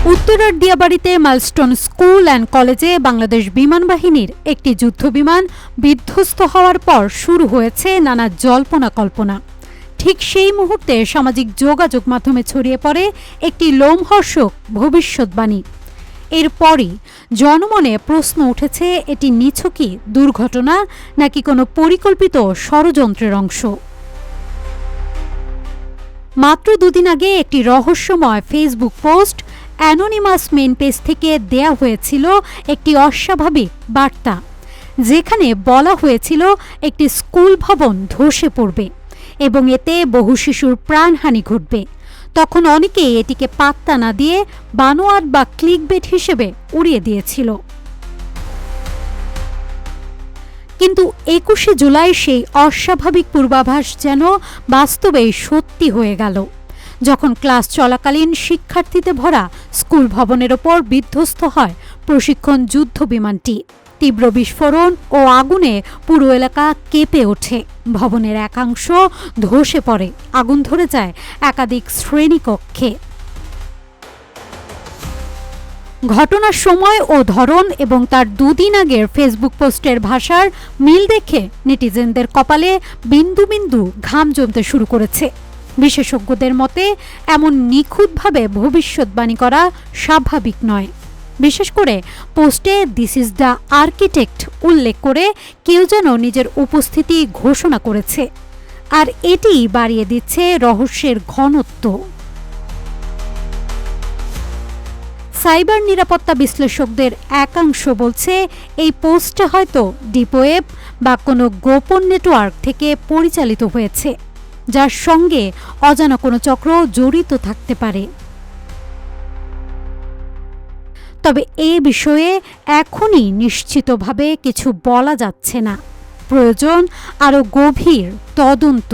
উত্তরার দিয়াবাড়িতে milestone school and কলেজে বাংলাদেশ বিমান বাহিনীর একটি যুদ্ধবিমান বিধ্বস্ত হওয়ার পর শুরু হয়েছে নানা জল্পনা কল্পনা। ঠিক সেই মুহূর্তে সামাজিক যোগাযোগ মাধ্যমে ছড়িয়ে পড়ে একটি লোমহর্ষক ভবিষ্যৎবাণী। এরপরই জনমনে প্রশ্ন উঠেছে, এটি নিছকই দুর্ঘটনা নাকি কোনো পরিকল্পিত ষড়যন্ত্রের অংশ। মাত্র দুদিন আগে একটি রহস্যময় Facebook post anonymous men page থেকে দেয়া হয়েছিল একটি অস্বাভাবিক বার্তা, যেখানে বলা হয়েছিল একটি স্কুল ভবন ধসে পড়বে এবং এতে বহু শিশুর প্রাণহানি ঘটবে। তখন অনেকেই এটিকে পাত্তা না দিয়ে বানোয়াট বা ক্লিকবেট হিসেবে উড়িয়ে দিয়েছিল। কিন্তু ২১শে জুলাই সেই অস্বাভাবিক পূর্বাভাস যেন বাস্তবেই সত্যি হয়ে গেল, যখন ক্লাস চলাকালীন শিক্ষার্থীতে ভরা স্কুল ভবনের ওপর বিধ্বস্ত হয় প্রশিক্ষণ যুদ্ধ বিমানটি। তীব্র বিস্ফোরণ ও আগুনে পুরো এলাকা কেঁপে ওঠে, ভবনের একাংশ ধসে পড়ে, আগুন ধরে যায় একাধিক শ্রেণীকক্ষে। ঘটনার সময় ও ধরন এবং তার দুদিন আগের ফেসবুক পোস্টের ভাষার মিল দেখে নেটিজেনদের কপালে বিন্দু বিন্দু ঘাম জমতে শুরু করেছে। বিশেষজ্ঞদের মতে এমন নিখুঁতভাবে ভবিষ্যৎবাণী করা স্বাভাবিক নয়। বিশেষ করে পোস্টে দিস ইজ দ্য আর্কিটেক্ট উল্লেখ করে কেউ যেন নিজের উপস্থিতি ঘোষণা করেছে, আর এটি বাড়িয়ে দিচ্ছে রহস্যের ঘনত্ব। সাইবার নিরাপত্তা বিশ্লেষকদের একাংশ বলছে, এই পোস্টে হয়তো ডিপ ওয়েব বা কোনো গোপন নেটওয়ার্ক থেকে পরিচালিত হয়েছে, যার সঙ্গে অজানা কোনো চক্র জড়িত থাকতে পারে। তবে এ বিষয়ে এখনই নিশ্চিতভাবে কিছু বলা যাচ্ছে না, প্রয়োজন আরও গভীর তদন্ত।